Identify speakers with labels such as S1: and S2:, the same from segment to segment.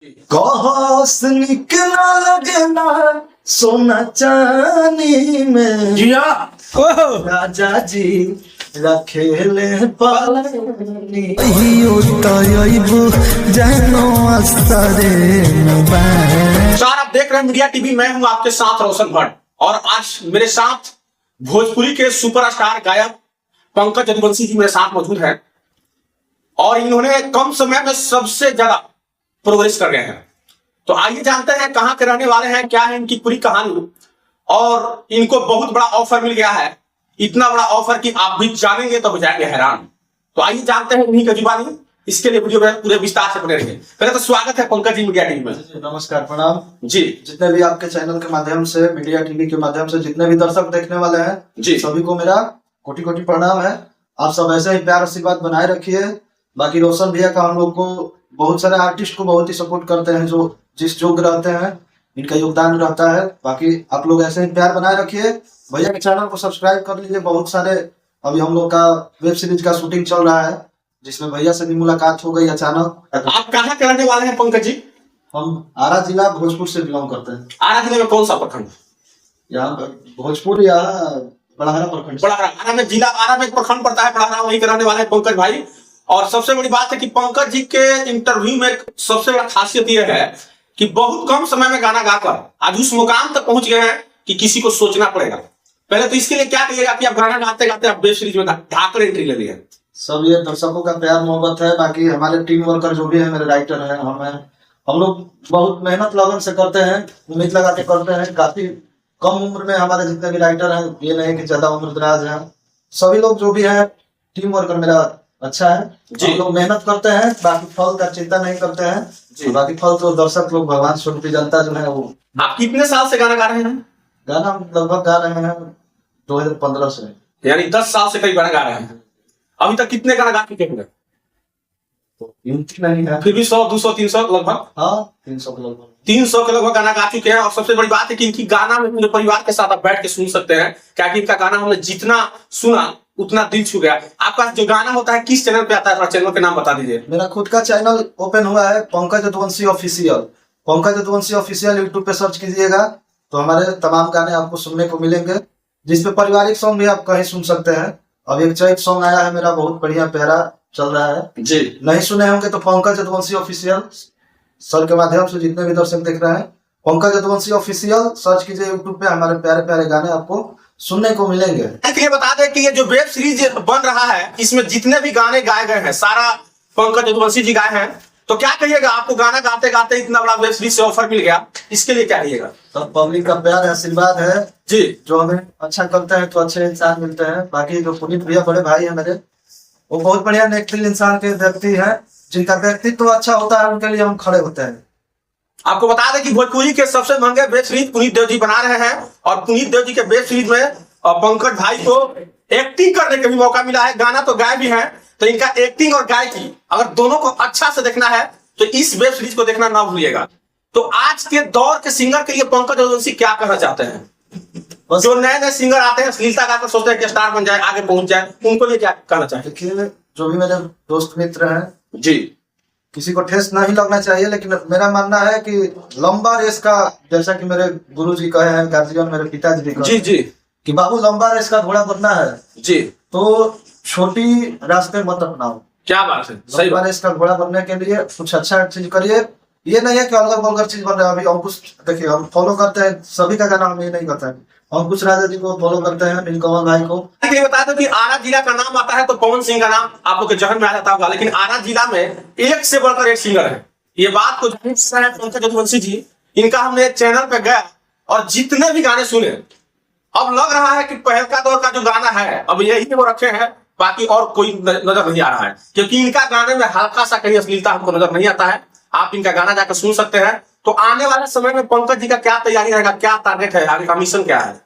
S1: कहोस निकला लगना सोना चांदी में
S2: जिया
S1: राजा जी रखेले पानी
S2: सर आप देख रहे हैं मीडिया टीवी। मैं हूं आपके साथ रोशन भट्ट और आज मेरे साथ भोजपुरी के सुपरस्टार गायक पंकज यदुवंशी जी मेरे साथ मौजूद हैं और इन्होंने कम समय में सबसे ज्यादा प्रोग्रेस कर गए हैं। तो आइए जानते हैं कहां के रहने वाले हैं, क्या है इनकी पूरी कहानी। और इनको बहुत बड़ा ऑफर मिल गया है, इतना बड़ा ऑफर कि आप भी जानेंगे तो हो जाएंगे हैरान। तो आइए जानते हैं इन्हीं की जुबानी। इसके लिए वीडियो में पूरे विस्तार से बने रहिए। पहले तो स्वागत है पंकज जी मीडिया टीवी में।
S1: नमस्कार, प्रणाम
S2: जी।
S1: जितने भी आपके चैनल के माध्यम से, मीडिया टीवी के माध्यम से जितने भी दर्शक देखने वाले हैं
S2: जी,
S1: सभी को मेरा कोटि कोटि प्रणाम है। आप सब ऐसे ही प्यार आशीर्वाद बनाए रखिए। बाकी रोशन भैया का हम लोग को, बहुत सारे आर्टिस्ट को बहुत ही सपोर्ट करते हैं, जो जिस योग्य रहते हैं इनका योगदान रहता है। बाकी आप लोग ऐसे ही प्यार बनाए रखिए। भैया के चैनल को सब्सक्राइब कर लीजिए। बहुत सारे अभी हम लोग का वेब सीरीज का शूटिंग चल रहा है, जिसमें भैया से भी मुलाकात हो गई अचानक।
S2: आप कहाँ के रहने वाले हैं पंकज जी?
S1: हम आरा जिला भोजपुर से बिलोंग करते हैं।
S2: आरा जिले में कौन सा प्रखंड?
S1: यहाँ पर भोजपुर या बड़हरा प्रखंड।
S2: बड़हरा। आरा में जिला, आरा में एक प्रखंड पड़ता है बड़हरा, वहीं के रहने वाले हैं पंकज भाई। और सबसे बड़ी बात है कि पंकज जी के इंटरव्यू में सबसे बड़ा खासियत यह है कि बहुत कम समय में गाना गाकर आज उस मुकाम तक पहुंच गए हैं कि किसी को सोचना पड़ेगा। पहले तो इसके लिए क्या कहिएगा कि आप गाना गाते गाते आप वेब सीरीज में ढाकर एंट्री ले लिए?
S1: सब ये दर्शकों का प्यार मोहब्बत है। बाकी हमारे टीम वर्कर जो भी है, मेरे राइटर हैं, हम लोग बहुत मेहनत लगन से करते हैं, उम्मीद लगा के करते हैं। काफी कम उम्र में हमारे जितने भी राइटर हैं, ये नहीं कि ज्यादा उम्र दराज है, सभी लोग जो भी है टीम वर्कर मेरा अच्छा है। हम लोग मेहनत करते हैं, बाकी फल का चिंता नहीं करते हैं। बाकी फल तो दर्शक लोग, भगवान स्वरूप जनता जो है वो।
S2: आप कितने साल से गाना गा रहे हैं?
S1: गाना हम लगभग गा रहे हैं 2015 से,
S2: यानी 10 साल से कई गाना गा रहे हैं। अभी तक कितने गाना गा चुके हैं?
S1: गिनती नहीं है,
S2: फिर भी 100, 200, 300 लगभग।
S1: हाँ, 300 के लगभग।
S2: 300 के लगभग गाना गा चुके हैं। और सबसे बड़ी बात है कि इनकी गाना में पूरे परिवार के साथ आप बैठ के सुन सकते हैं, क्या इनका गाना हमने जितना सुना उतना दिल छू गया। आपका जो गाना होता है किस चैनल पे आता है, थोड़ा चैनल के नाम बता दीजिए।
S1: मेरा खुद का चैनल ओपन हुआ है, Pankaj Yaduvanshi official. Pankaj Yaduvanshi official YouTube पे सर्च कीजिएगा तो हमारे तमाम गाने आपको सुनने को मिलेंगे, जिसपे पारिवारिक सॉन्ग भी आप कहीं सुन सकते हैं। अब एक चैत सॉन्ग आया है मेरा, बहुत बढ़िया प्यारा चल रहा है
S2: जी।
S1: नहीं सुने होंगे तो पंकज यदुवंशी ऑफिशियल सर के माध्यम से जितने भी दर्शक देख रहे हैं, पंकज यदुवंशी ऑफिशियल सर्च कीजिए यूट्यूब पे। हमारे प्यारे प्यारे गाने आपको सुनने को मिलेंगे।
S2: ये बता दें कि ये जो वेब सीरीज बन रहा है, इसमें जितने भी गाने गाए गए हैं सारा पंकज यदुवंशी जी गाए हैं। तो क्या कहिएगा, आपको गाना गाते गाते इतना बड़ा वेब सीरीज से ऑफर मिल गया, इसके लिए क्या कहिएगा?
S1: सब पब्लिक का प्यार आशीर्वाद है
S2: जी,
S1: जो हमें अच्छा करते हैं तो अच्छे इंसान मिलते हैं। बाकी जो पुनीत भैया बड़े भाई है मेरे, वो बहुत बढ़िया नेक दिल इंसान के व्यक्ति है, जिनका व्यक्तित्व तो अच्छा होता है, उनके लिए हम खड़े होते हैं।
S2: आपको बता दें कि भोजपुरी के सबसे महंगे वेब सीरीज पुनीत देव जी बना रहे हैं और पुनीत देव जी के वेब सीरीज में पंकज भाई को एक्टिंग करने का भी मौका मिला है। गाना तो गाए भी हैं, तो इनका एक्टिंग और गायकी अगर दोनों को अच्छा से देखना है तो इस वेब सीरीज को देखना ना भूलिएगा। तो आज के दौर के सिंगर के लिए पंकज यदुवंशी क्या कहना चाहते हैं? जो नए नए सिंगर आते हैं, अश्लीलता गाकर सोचते हैं कि स्टार बन जाए, आगे पहुंच जाए, उनको लिए क्या कहना चाहते हैं?
S1: देखिए, जो भी मेरे दोस्त मित्र हैं
S2: जी,
S1: किसी को ठेस नहीं लगना चाहिए, लेकिन मेरा मानना है कि लंबा रेस का, जैसा कि मेरे गुरु जी कहे हैं, गार्जियन मेरे पिताजी भी कहे
S2: जी जी,
S1: कि बाबू लंबा रेस का घोड़ा बनना है
S2: जी,
S1: तो छोटी रास्ते मत अपनाओ।
S2: क्या बात है, सही
S1: लंबा
S2: बात।
S1: रेस का घोड़ा बनने के लिए कुछ अच्छा चीज करिए। ये नहीं है कि अलग बलगर चीज बन रहा है। अभी अंकुश, देखिए हम फॉलो करते हैं सभी का गाना, हम ये नहीं करते हैं। अंकुश राजा जी को फॉलो करते हैं, नीलकमल भाई को।
S2: ये बता दो कि आरा जिला का नाम आता है तो पवन सिंह का नाम आप लोग के जहन में आ जाता होगा, लेकिन आरा जिला में एक से बढ़कर एक सिंगर है। ये बात को पंकज यदुवंशी जी, इनका हमने चैनल पे गया और जितने भी गाने सुने, अब लग रहा है कि पहल का दौर का जो गाना है अब यही वो रखे हैं, बाकी और कोई नजर नहीं आ रहा है, क्योंकि इनका गाने में हल्का सा कहीं अश्लीलता हमको नजर नहीं आता है। आप इनका गाना जाकर सुन सकते हैं। तो आने वाले समय में पंकज जी का क्या तैयारी रहेगा, क्या टारगेट है, आगे का मिशन क्या है?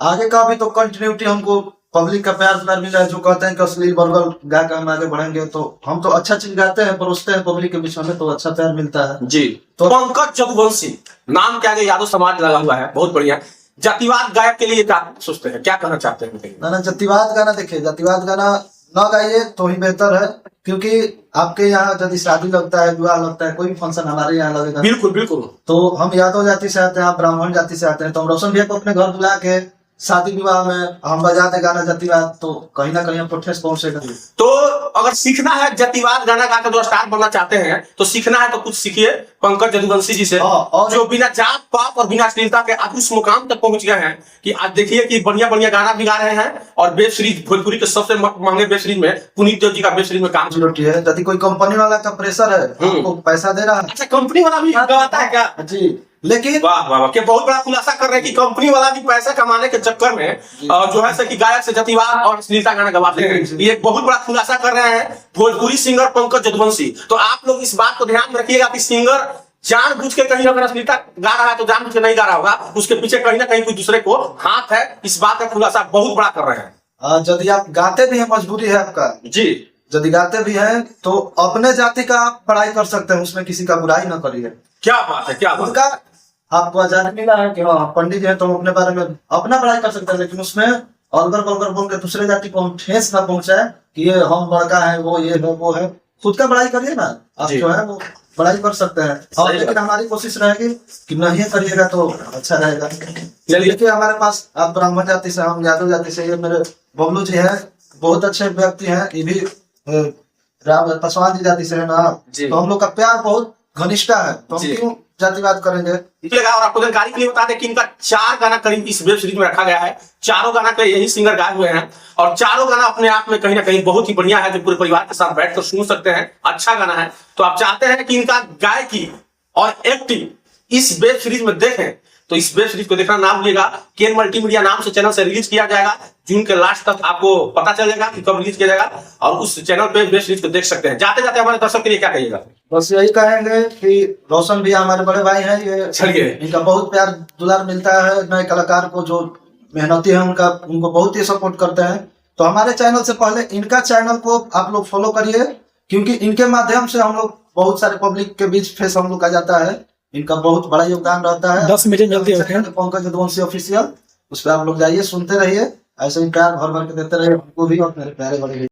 S1: आगे का भी तो कंटिन्यूटी, हमको पब्लिक का प्यार मिल रहा है। जो कहते हैं कि अश्लील बलगल गाकर हम आगे बढ़ेंगे, तो हम तो अच्छा चीज गाते हैं, परोसते हैं पब्लिक के बीच में, तो अच्छा प्यार मिलता है
S2: जी। तो पंकज यदुवंशी नाम के आगे यादव समाज लगा हुआ है, बहुत बढ़िया। जातिवाद गायक के लिए क्या सोचते हैं, क्या कहना चाहते हैं?
S1: ना जातिवाद गाना, देखिए जातिवाद गाना ना गाइए तो ही बेहतर है, क्योंकि आपके यहाँ यदि शादी लगता है, विवाह लगता है, कोई भी फंक्शन हमारे यहाँ लगेगा,
S2: बिल्कुल बिल्कुल।
S1: तो हम यादव जाति से आते हैं, आप ब्राह्मण जाति से आते हैं, तो हम रोशन भैया को अपने घर बुला के शादी विवाह में हम बजाते गाना जातिवाद, तो कहीं ना कहीं हमको ठेस पहुंचेगा।
S2: तो अगर सीखना है जातिवाद गाना गा के जो स्टार बनना चाहते हैं, तो सीखना है तो कुछ सीखिए पंकज यदुवंशी जी से,
S1: और
S2: जो बिना जात पात और बिना अश्लीलता के आज उस मुकाम तक पहुंच गए हैं कि आज देखिए कि बढ़िया बढ़िया गाना भी गा रहे हैं, और वेब सीरीज भोजपुरी के सबसे महंगे वेब सीरीज में पुनीत देव जी का वेब सीरीज में काम
S1: रोटी है। यदि कोई कंपनी वाला का प्रेशर है, आपको पैसा दे रहा है,
S2: अच्छा कंपनी वाला भी गवाता है क्या
S1: जी, लेकिन
S2: वाह वाह वाह, कि बहुत बड़ा खुलासा कर रहे हैं कि कंपनी वाला भी पैसा कमाने के चक्कर में जो है कि गायक से जातिवाद और अश्लीलता गाना गवाते हैं। ये एक बहुत बड़ा खुलासा कर रहे हैं भोजपुरी सिंगर पंकज यदुवंशी। तो आप लोग इस बात को ध्यान में रखिएगा कि सिंगर जानबूझ के कहीं अगर अश्लीलता गा रहा है तो जानबूझ के नहीं गा रहा होगा, उसके पीछे कहीं ना कहीं कोई दूसरे को हाथ है। इस बात का खुलासा बहुत बड़ा कर रहे हैं।
S1: यदि आप गाते भी हैं, मजबूरी है आपका
S2: जी,
S1: यदि गाते भी हैं तो अपने जाति का आप पढ़ाई कर सकते हैं, उसमें किसी का बुराई न करिए।
S2: क्या बात है, क्या बात है।
S1: उनका आपको आजादी मिला है कि हाँ पंडित जी है तो अपने बारे में अपना पढ़ाई कर सकते हैं, लेकिन उसमें अलगर बलगर बोल के दूसरे जाति को हम ठेस ना पहुंचाए कि ये हम बड़का है, वो ये है वो है। खुद का पढ़ाई करिए ना, आप जो है वो पढ़ाई कर सकते हैं। और लेकिन हमारी कोशिश रहेगी कि नहीं करिएगा तो अच्छा रहेगा। देखिए हमारे पास आप ब्राह्मण जाति से, हम यादव जाति से, ये मेरे बबलू जी है, बहुत अच्छे व्यक्ति हैं, ये भी राम पासवान जी जाति से है ना, तो हम लोग का प्यार बहुत घनिष्ठा है, तो हम क्यों जातिवाद करेंगे।
S2: और आपको जानकारी के लिए बता दें कि इनका 4 गाना करीब इस वेब सीरीज में रखा गया है। चारों गाना के यही सिंगर गाए हुए हैं, और चारों गाना अपने आप में कहीं ना कहीं बहुत ही बढ़िया है, जो पूरे परिवार के साथ बैठकर सुन सकते हैं। अच्छा गाना है। तो आप चाहते हैं कि इनका गायकी और एक्टिंग इस वेब सीरीज में देखें, तो इस वेब सीरीज को देखना ना भूलिएगा। केन मल्टीमीडिया नाम से चैनल से रिलीज किया जाएगा। जून के लास्ट तक आपको पता चल जाएगा कि कब रिलीज किया जाएगा, और उस चैनल पे वेब सीरीज को देख सकते हैं। जाते जाते हमारे दर्शक के लिए क्या कहिएगा?
S1: बस यही कहेंगे कि रोशन भी हमारे बड़े भाई हैं, ये
S2: चलिए
S1: इनका बहुत प्यार दुलार मिलता है। नए कलाकार को जो मेहनती है उनको बहुत ही सपोर्ट करते हैं। तो हमारे चैनल से पहले इनका चैनल को आप लोग फॉलो करिए, क्योंकि इनके माध्यम से हम लोग बहुत सारे पब्लिक के बीच फेस हम लोग का जाता है। इनका बहुत बड़ा योगदान रहता है।
S3: 10 मिनट जल्दी
S1: पंकज यदुवंशी ऑफिशियल, उस पर आप लोग जाइए, सुनते रहिए, ऐसे ही प्यार भर भर के देते रहिए हमको भी और मेरे प्यारे बड़े